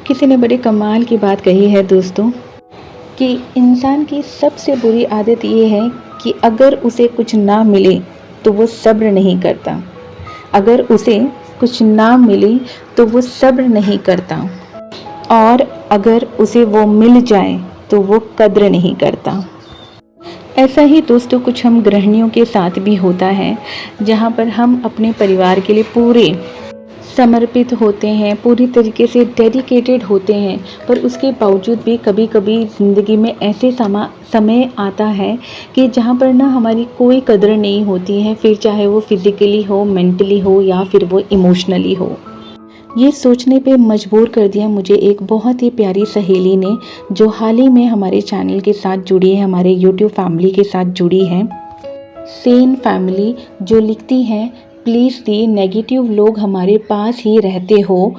किसी ने बड़े कमाल की बात कही है दोस्तों कि इंसान की सबसे बुरी आदत ये है कि अगर उसे कुछ ना मिले तो वो सब्र नहीं करता। अगर उसे कुछ ना मिले तो वो सब्र नहीं करता, और अगर उसे वो मिल जाए तो वो कद्र नहीं करता। ऐसा ही दोस्तों कुछ हम गृहिणियों के साथ भी होता है, जहाँ पर हम अपने परिवार के लिए पूरे समर्पित होते हैं, पूरी तरीके से डेडिकेटेड होते हैं, पर उसके बावजूद भी कभी कभी ज़िंदगी में ऐसे समय आता है कि जहाँ पर ना हमारी कोई कदर नहीं होती है, फिर चाहे वो फिज़िकली हो, मेंटली हो या फिर वो इमोशनली हो। ये सोचने पे मजबूर कर दिया मुझे एक बहुत ही प्यारी सहेली ने, जो हाल ही में हमारे चैनल के साथ जुड़ी है, हमारे यूट्यूब फैमिली के साथ जुड़ी है, सेन फैमिली, जो लिखती हैं, प्लीज़ दी नेगेटिव लोग हमारे पास ही रहते हो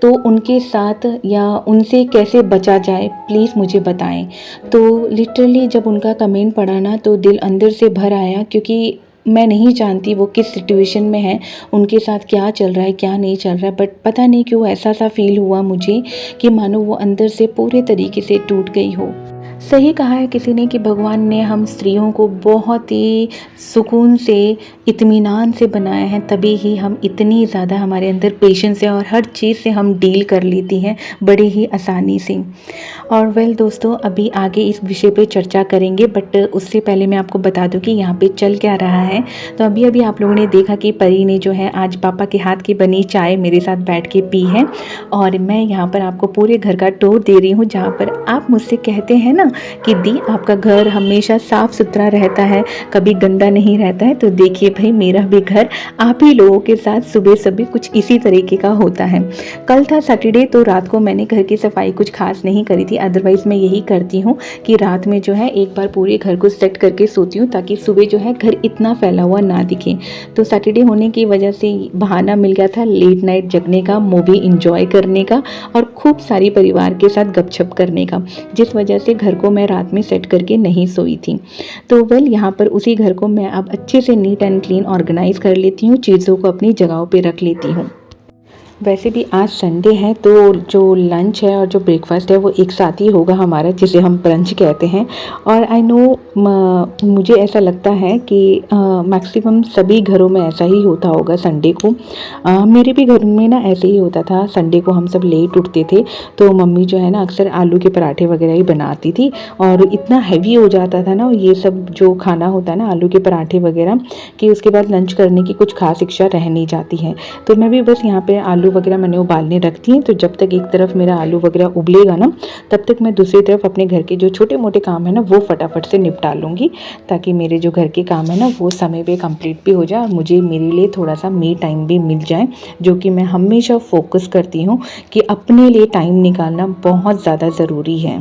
तो उनके साथ या उनसे कैसे बचा जाए, प्लीज़ मुझे बताएं। तो लिटरली जब उनका कमेंट पढ़ा ना तो दिल अंदर से भर आया, क्योंकि मैं नहीं जानती वो किस सिचुएशन में है, उनके साथ क्या चल रहा है क्या नहीं चल रहा है, बट पता नहीं क्यों ऐसा सा फील हुआ मुझे कि मानो वो अंदर से पूरे तरीके से टूट गई हो। सही कहा है किसी ने कि भगवान ने हम स्त्रियों को बहुत ही सुकून से, इत्मीनान से बनाया है, तभी ही हम इतनी ज़्यादा हमारे अंदर पेशेंस है और हर चीज़ से हम डील कर लेती हैं बड़ी ही आसानी से। और वेल दोस्तों, अभी आगे इस विषय पे चर्चा करेंगे, बट उससे पहले मैं आपको बता दूं कि यहाँ पे चल क्या रहा है। तो अभी अभी आप लोगों ने देखा कि परी ने जो है आज पापा के हाथ की बनी चाय मेरे साथ बैठ के पी है, और मैं यहाँ पर आपको पूरे घर का टूर दे रही हूँ, जहाँ पर आप मुझसे कहते हैं ना कि दी आपका घर हमेशा साफ़ सुथरा रहता है, कभी गंदा नहीं रहता है। तो देखिए भाई, मेरा भी घर आप ही लोगों के साथ सुबह सुबह कुछ इसी तरीके का होता है। कल था सैटरडे, तो रात को मैंने घर की सफाई कुछ खास नहीं करी थी, अदरवाइज़ मैं यही करती हूँ कि रात में जो है एक बार पूरे घर को सेट करके सोती हूँ, ताकि सुबह जो है घर इतना फैला हुआ ना दिखे। तो सैटरडे होने की वजह से बहाना मिल गया था लेट नाइट जगने का, मूवी इंजॉय करने का और खूब सारी परिवार के साथ गपशप करने का, जिस वजह से घर को मैं रात में सेट करके नहीं सोई थी। तो वेल, यहाँ पर उसी घर को मैं अब अच्छे से नीट एंड क्लीन ऑर्गेनाइज़ कर लेती हूँ, चीज़ों को अपनी जगहों पे रख लेती हूँ। वैसे भी आज संडे है, तो जो लंच है और जो ब्रेकफास्ट है वो एक साथ ही होगा हमारा, जिसे हम ब्रंच कहते हैं। और आई नो, मुझे ऐसा लगता है कि मैक्सिमम सभी घरों में ऐसा ही होता होगा संडे को। मेरे भी घर में ना ऐसे ही होता था, संडे को हम सब लेट उठते थे, तो मम्मी जो है ना अक्सर आलू के पराठे वगैरह ही बनाती थी, और इतना हैवी हो जाता था ना ये सब जो खाना होता है ना आलू के पराठे वगैरह, कि उसके बाद लंच करने की कुछ खास इच्छा रह नहीं जाती है। तो मैं भी बस यहाँ पे आलू वगैरह मैंने उबालने रख दी हैं, तो जब तक एक तरफ मेरा आलू वगैरह उबलेगा ना, तब तक मैं दूसरी तरफ अपने घर के जो छोटे मोटे काम है ना वो फटाफट से निपटा लूँगी, ताकि मेरे जो घर के काम है ना वो समय पे कंप्लीट भी हो जाए और मुझे मेरे लिए थोड़ा सा मी टाइम भी मिल जाए, जो कि मैं हमेशा फोकस करती हूँ कि अपने लिए टाइम निकालना बहुत ज़्यादा ज़रूरी है।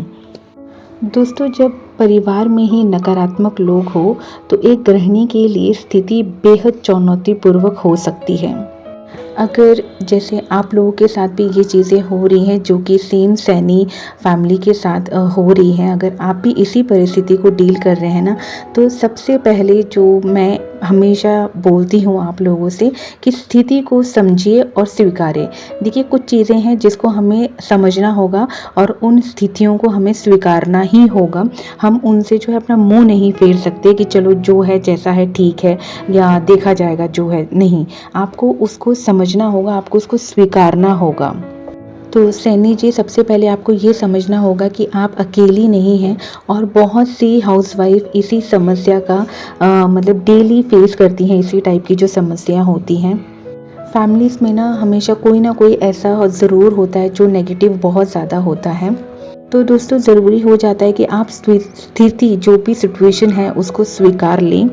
दोस्तों, जब परिवार में ही नकारात्मक लोग हो तो एक गृहिणी के लिए स्थिति बेहद चुनौतीपूर्वक हो सकती है। अगर जैसे आप लोगों के साथ भी ये चीज़ें हो रही हैं जो कि सेम सैनी फैमिली के साथ हो रही हैं, अगर आप भी इसी परिस्थिति को डील कर रहे हैं ना, तो सबसे पहले जो मैं हमेशा बोलती हूँ आप लोगों से कि स्थिति को समझिए और स्वीकारें। देखिए, कुछ चीज़ें हैं जिसको हमें समझना होगा और उन स्थितियों को हमें स्वीकारना ही होगा। हम उनसे जो है अपना मुंह नहीं फेर सकते कि चलो जो है जैसा है ठीक है या देखा जाएगा जो है, नहीं, आपको उसको समझना होगा, आपको उसको स्वीकारना होगा। तो सैनी जी, सबसे पहले आपको ये समझना होगा कि आप अकेली नहीं हैं और बहुत सी हाउसवाइफ इसी समस्या का मतलब डेली फेस करती हैं, इसी टाइप की जो समस्या होती हैं। फैमिलीज़ में ना हमेशा कोई ना कोई ऐसा ज़रूर होता है जो नेगेटिव बहुत ज़्यादा होता है। तो दोस्तों, ज़रूरी हो जाता है कि आप स्थिति जो भी सिचुएशन है उसको स्वीकार लें,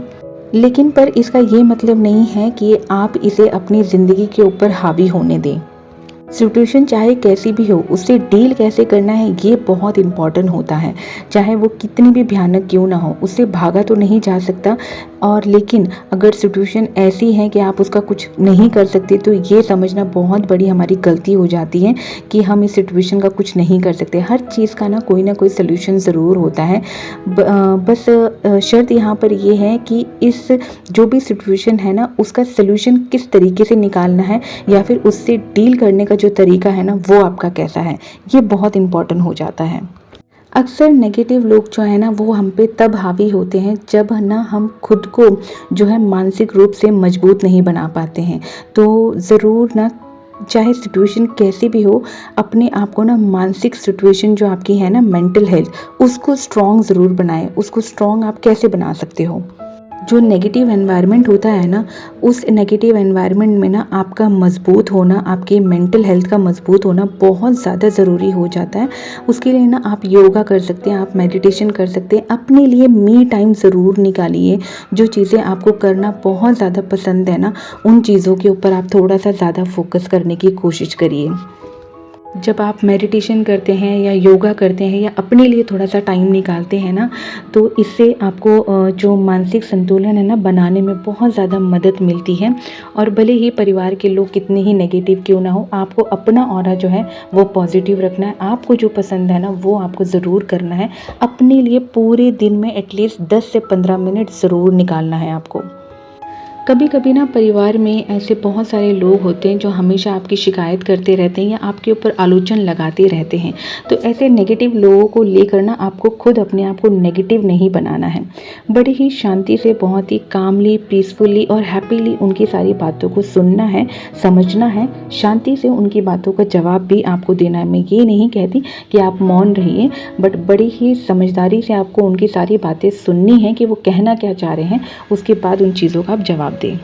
लेकिन पर इसका ये मतलब नहीं है कि आप इसे अपनी ज़िंदगी के ऊपर हावी होने दें। सिचुएशन चाहे कैसी भी हो, उससे डील कैसे करना है ये बहुत इम्पॉर्टेंट होता है। चाहे वो कितनी भी भयानक क्यों ना हो, उससे भागा तो नहीं जा सकता, और लेकिन अगर सिचुएशन ऐसी है कि आप उसका कुछ नहीं कर सकते, तो ये समझना बहुत बड़ी हमारी गलती हो जाती है कि हम इस सिचुएशन का कुछ नहीं कर सकते। हर चीज़ का ना कोई सल्यूशन ज़रूर होता है। बस शर्त यहाँ पर ये है कि इस जो भी सिचुएशन है ना उसका सल्यूशन किस तरीके से निकालना है, या फिर उससे डील करने का जो तरीका है ना वो आपका कैसा है, ये बहुत इम्पॉर्टेंट हो जाता है। अक्सर नेगेटिव लोग जो है ना वो हम पे तब हावी होते हैं जब ना हम खुद को जो है मानसिक रूप से मजबूत नहीं बना पाते हैं। तो ज़रूर ना, चाहे सिचुएशन कैसी भी हो, अपने आप को ना मानसिक सिचुएशन जो आपकी है ना, मेंटल हेल्थ, उसको स्ट्रॉन्ग ज़रूर बनाएं। उसको स्ट्रॉन्ग आप कैसे बना सकते हो? जो नेगेटिव एनवायरनमेंट होता है ना, उस नेगेटिव एनवायरनमेंट में ना आपका मजबूत होना, आपके मेंटल हेल्थ का मजबूत होना बहुत ज़्यादा ज़रूरी हो जाता है। उसके लिए ना आप योगा कर सकते हैं, आप मेडिटेशन कर सकते हैं। अपने लिए मी टाइम ज़रूर निकालिए। जो चीज़ें आपको करना बहुत ज़्यादा पसंद है ना, उन चीज़ों के ऊपर आप थोड़ा सा ज़्यादा फोकस करने की कोशिश करिए। जब आप मेडिटेशन करते हैं या योगा करते हैं या अपने लिए थोड़ा सा टाइम निकालते हैं ना, तो इससे आपको जो मानसिक संतुलन है ना बनाने में बहुत ज़्यादा मदद मिलती है। और भले ही परिवार के लोग कितने ही नेगेटिव क्यों ना हो, आपको अपना ऑरा जो है वो पॉजिटिव रखना है। आपको जो पसंद है ना वो आपको ज़रूर करना है। अपने लिए पूरे दिन में एटलीस्ट 10 से 15 मिनट ज़रूर निकालना है आपको। कभी कभी ना परिवार में ऐसे बहुत सारे लोग होते हैं जो हमेशा आपकी शिकायत करते रहते हैं या आपके ऊपर आलोचना लगाते रहते हैं। तो ऐसे नेगेटिव लोगों को लेकर ना आपको खुद अपने आप को नेगेटिव नहीं बनाना है। बड़ी ही शांति से, बहुत ही कामली, पीसफुली और हैप्पीली उनकी सारी बातों को सुनना है, समझना है, शांति से उनकी बातों का जवाब भी आपको देना है। मैं ये नहीं कहती कि आप मौन रहिए, बट बड़ी ही समझदारी से आपको उनकी सारी बातें सुननी है कि वो कहना क्या चाह रहे हैं। उसके बाद उन चीज़ों का आप जवाब दें।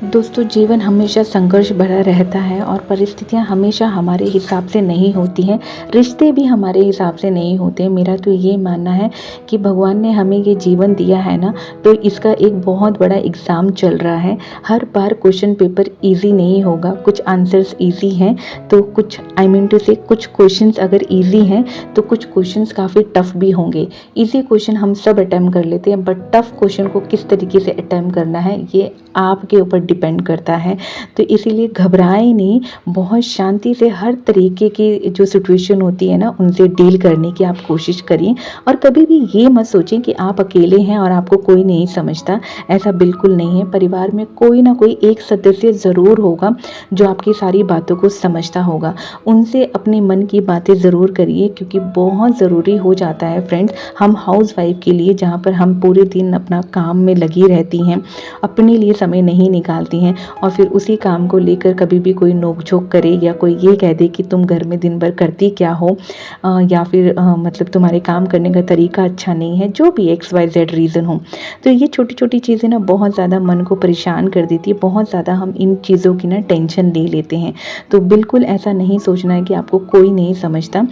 दोस्तों, जीवन हमेशा संघर्ष भरा रहता है और परिस्थितियां हमेशा हमारे हिसाब से नहीं होती हैं। रिश्ते भी हमारे हिसाब से नहीं होते। मेरा तो ये मानना है कि भगवान ने हमें ये जीवन दिया है ना, तो इसका एक बहुत बड़ा एग्ज़ाम चल रहा है। हर बार क्वेश्चन पेपर इजी नहीं होगा। कुछ आंसर्स इजी हैं तो कुछ, आई मीन टू से, कुछ क्वेश्चंस अगर इजी हैं तो कुछ क्वेश्चंस काफ़ी टफ भी होंगे। इजी क्वेश्चन हम सब अटैम्प्ट कर लेते हैं, बट टफ क्वेश्चन को किस तरीके से अटैम्प्ट करना है ये आपके ऊपर डिपेंड करता है। तो इसीलिए घबराएं नहीं, बहुत शांति से हर तरीके की जो सिचुएशन होती है ना उनसे डील करने की आप कोशिश करिए। और कभी भी ये मत सोचें कि आप अकेले हैं और आपको कोई नहीं समझता। ऐसा बिल्कुल नहीं है। परिवार में कोई ना कोई एक सदस्य ज़रूर होगा जो आपकी सारी बातों को समझता होगा। उनसे अपने मन की बातें ज़रूर करिए, क्योंकि बहुत ज़रूरी हो जाता है फ्रेंड्स, हम हाउस वाइफ के लिए, जहाँ पर हम पूरे दिन अपना काम में लगी रहती हैं, अपने लिए समय नहीं निकालती हैं, और फिर उसी काम को लेकर कभी भी कोई नोक-झोंक करे या कोई ये कह दे कि तुम घर में दिन भर करती क्या हो, या फिर मतलब तुम्हारे काम करने का तरीका अच्छा नहीं है, जो भी XYZ रीज़न हो। तो ये छोटी छोटी चीज़ें ना बहुत ज़्यादा मन को परेशान कर देती है। बहुत ज़्यादा हम इन चीज़ों की ना टेंशन ले लेते हैं। तो बिल्कुल ऐसा नहीं सोचना है कि आपको कोई नहीं समझता।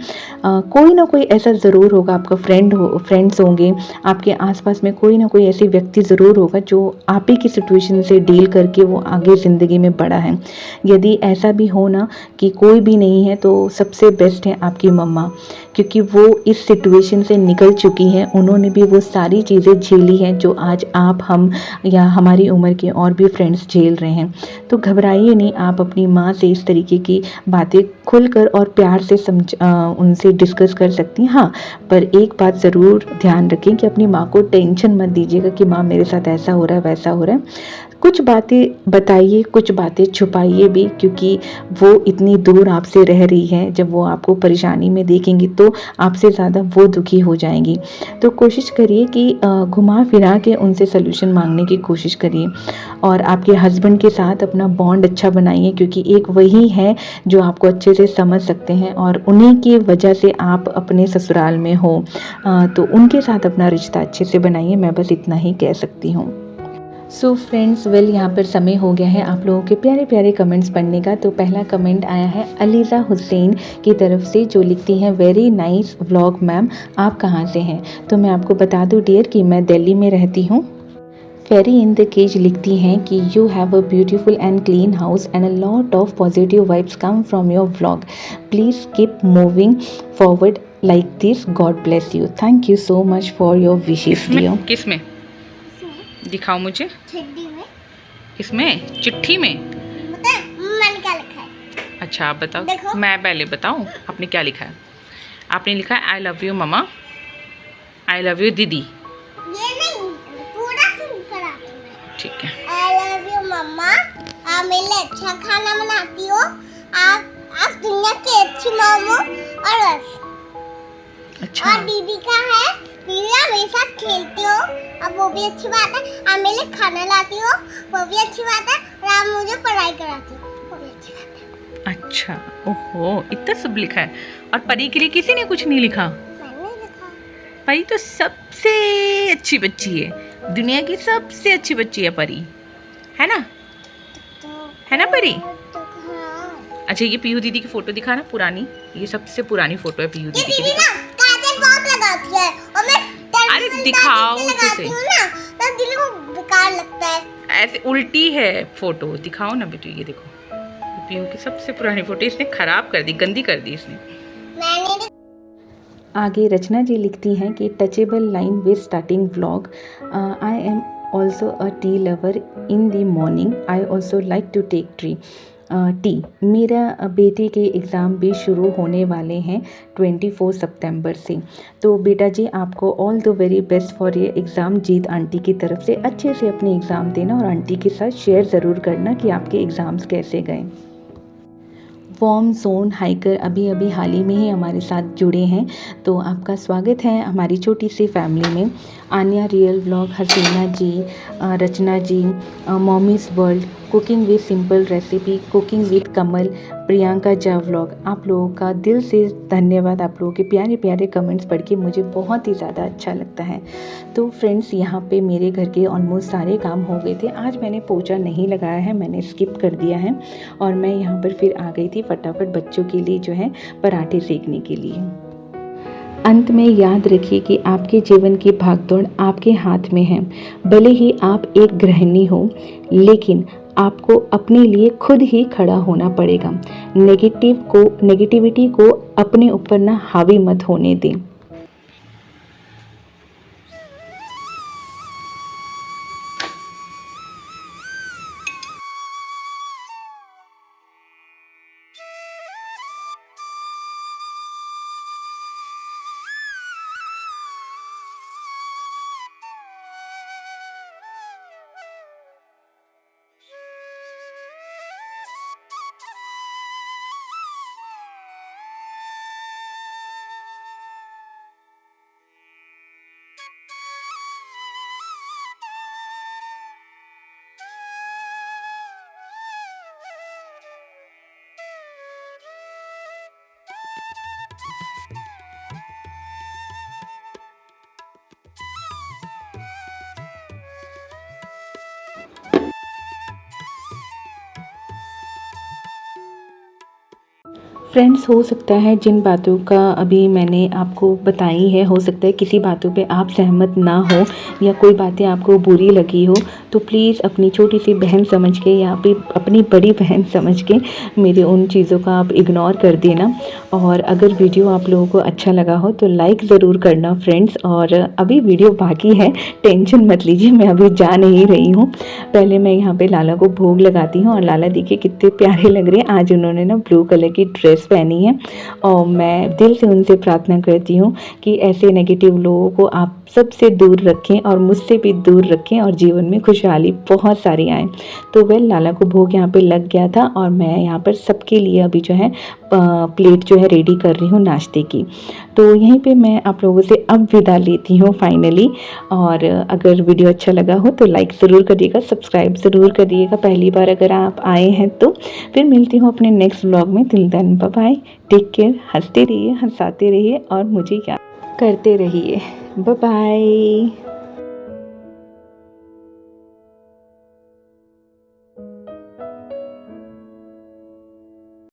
कोई ना कोई ऐसा ज़रूर होगा, आपका फ्रेंड्स होंगे, आपके आसपास में कोई ना कोई ऐसी व्यक्ति ज़रूर होगा जो आप ही की सिचुएशन से डील करके वो आगे ज़िंदगी में बढ़ा है। यदि ऐसा भी हो ना कि कोई भी नहीं है, तो सबसे बेस्ट है आपकी मम्मा, क्योंकि वो इस सिचुएशन से निकल चुकी हैं। उन्होंने भी वो सारी चीज़ें झेली हैं जो आज आप, हम या हमारी उम्र के और भी फ्रेंड्स झेल रहे हैं। तो घबराइए नहीं, आप अपनी माँ से इस तरीके की बातें खुलकर और प्यार से उनसे डिस्कस कर सकती हैं। हाँ, पर एक बात ज़रूर ध्यान रखें कि अपनी माँ को टेंशन मत दीजिएगा कि माँ मेरे साथ ऐसा हो रहा है, वैसा हो रहा है। कुछ बातें बताइए, कुछ बातें छुपाइए भी, क्योंकि वो इतनी दूर आपसे रह रही है। जब वो आपको परेशानी में देखेंगी तो आपसे ज़्यादा वो दुखी हो जाएंगी। तो कोशिश करिए कि घुमा फिरा के उनसे सल्यूशन मांगने की कोशिश करिए, और आपके हस्बैंड के साथ अपना बॉन्ड अच्छा बनाइए, क्योंकि एक वही है जो आपको अच्छे से समझ सकते हैं, और उन्हीं की वजह से आप अपने ससुराल में हो। तो उनके साथ अपना रिश्ता अच्छे से बनाइए। मैं बस इतना ही कह सकती हूँ। सो फ्रेंड्स, वेल, यहाँ पर समय हो गया है आप लोगों के प्यारे प्यारे कमेंट्स पढ़ने का। तो पहला कमेंट आया है अलीज़ा हुसैन की तरफ से, जो लिखती हैं वेरी नाइस व्लॉग मैम, आप कहाँ से हैं? तो मैं आपको बता दूँ डियर कि मैं दिल्ली में रहती हूँ। फेरी इन द केज लिखती हैं कि you have a beautiful and clean house and a lot of positive vibes come from your vlog, please keep moving forward like this. God bless you. Thank you so much for your wishes, dear. किस में दिखाओ मुझे। चिट्ठी में। इसमें चिट्ठी में मैंने क्या लिखा है? अच्छा आप बताओ। देखो। मैं पहले बताऊं आपने क्या लिखा है। आपने लिखा है I love you mamma, I love you didi. ये नहीं, पूरा सुनकर आती हूँ। ठीक है। आई लव यू मम्मा, आप मेरे लिए अच्छा खाना बनाती हो, आप दुनिया की अच्छी मॉम हो। और बस। अच्छा। और दीदी का है, दीदी आप मेरे साथ खेलती हो, अब वो भी अच्छी बात है। आप मेरे लिए खाना लाती हो, वो भी अच्छी बात है। और आप मुझे पढ़ाई कराती हो, वो भी अच्छी बात है। अच्छा ओहो, इतना सब लिखा है। और परी के लिए किसी ने कुछ नहीं लिखा। मैंने लिखा। परी तो सबसे अच्छी बच्ची है, दुनिया की सबसे अच्छी बच्ची है परी, है ना? है ना परी? हाँ। अच्छा ये पीहू दीदी की फोटो दिखाना, पुरानी, ये सबसे पुरानी फोटो है पीहू दीदी की। दीदी ना काजल बहुत लगाती है और मैं अरे दिखाओ लगाती हूँ ना, तब दिल को बेकार लगता है। ऐसे उल्टी है फोटो, दिखाओ ना बेटू। ये देखो पीहू की सबसे पुरानी फोटो इसने खराब कर दी, गंदी कर दी इसने। मैंने आगे रचना जी लिखती हैं कि touchable line with starting vlog. I am also a tea lover in the morning, I also like to take tea. मेरा बेटे के एग्ज़ाम भी शुरू होने वाले हैं 24 सितंबर से। तो बेटा जी आपको all the very best for ये एग्ज़ाम। जीत आंटी की तरफ से अच्छे से अपने एग्ज़ाम देना और आंटी के साथ शेयर ज़रूर करना कि आपके एग्ज़ाम्स कैसे गए। वॉर्म जोन हाइकर अभी हाल ही में ही हमारे साथ जुड़े हैं, तो आपका स्वागत है हमारी छोटी सी फैमिली में। Aanya real vlog, Haseena ji, Rachna ji, mommies world, cooking with simple recipe, cooking with Kamal, Priyanka जा व्लॉग, आप लोगों का दिल से धन्यवाद। आप लोगों के प्यारे प्यारे कमेंट्स पढ़ के मुझे बहुत ही ज़्यादा अच्छा लगता है। तो फ्रेंड्स यहाँ पे मेरे घर के ऑलमोस्ट सारे काम हो गए थे। आज मैंने पोछा नहीं लगाया है, मैंने स्किप कर दिया है और मैं यहाँ पर फिर आ गई थी फटाफट बच्चों के लिए जो है पराठे सेकने के लिए। अंत में याद रखिए कि आपके जीवन की भागदौड़ आपके हाथ में है। भले ही आप एक गृहिणी हो, लेकिन आपको अपने लिए खुद ही खड़ा होना पड़ेगा। नेगेटिविटी को अपने ऊपर ना हावी मत होने दें। फ्रेंड्स, हो सकता है जिन बातों का अभी मैंने आपको बताई है, हो सकता है किसी बातों पे आप सहमत ना हो या कोई बातें आपको बुरी लगी हो, तो प्लीज़ अपनी छोटी सी बहन समझ के या फिर अपनी बड़ी बहन समझ के मेरे उन चीज़ों का आप इग्नोर कर देना। और अगर वीडियो आप लोगों को अच्छा लगा हो तो लाइक ज़रूर करना फ्रेंड्स। और अभी वीडियो बाकी है, टेंशन मत लीजिए, मैं अभी जा नहीं रही हूँ। पहले मैं यहाँ पे लाला को भोग लगाती हूँ। और लाला देखिए कितने प्यारे लग रहे हैं। आज उन्होंने ना ब्लू कलर की ड्रेस पहनी है और मैं दिल से उनसे प्रार्थना करती हूँ कि ऐसे नेगेटिव लोगों को आप सबसे दूर रखें और मुझसे भी दूर रखें और जीवन में खुशहाली बहुत सारी आए। तो लाला को भोग यहाँ पे लग गया था और मैं यहाँ पर सबके लिए अभी जो है प्लेट जो है रेडी कर रही हूँ नाश्ते की। तो यहीं पे मैं आप लोगों से अब विदा लेती हूँ फाइनली। और अगर वीडियो अच्छा लगा हो तो लाइक ज़रूर करिएगा, सब्सक्राइब ज़रूर करिएगा पहली बार अगर आप आए हैं तो। फिर मिलती हूँ अपने नेक्स्ट व्लॉग में। Till then bye bye, take care, हंसते रहिए, हंसाते रहिए और मुझे याद करते रहिए। Bye bye.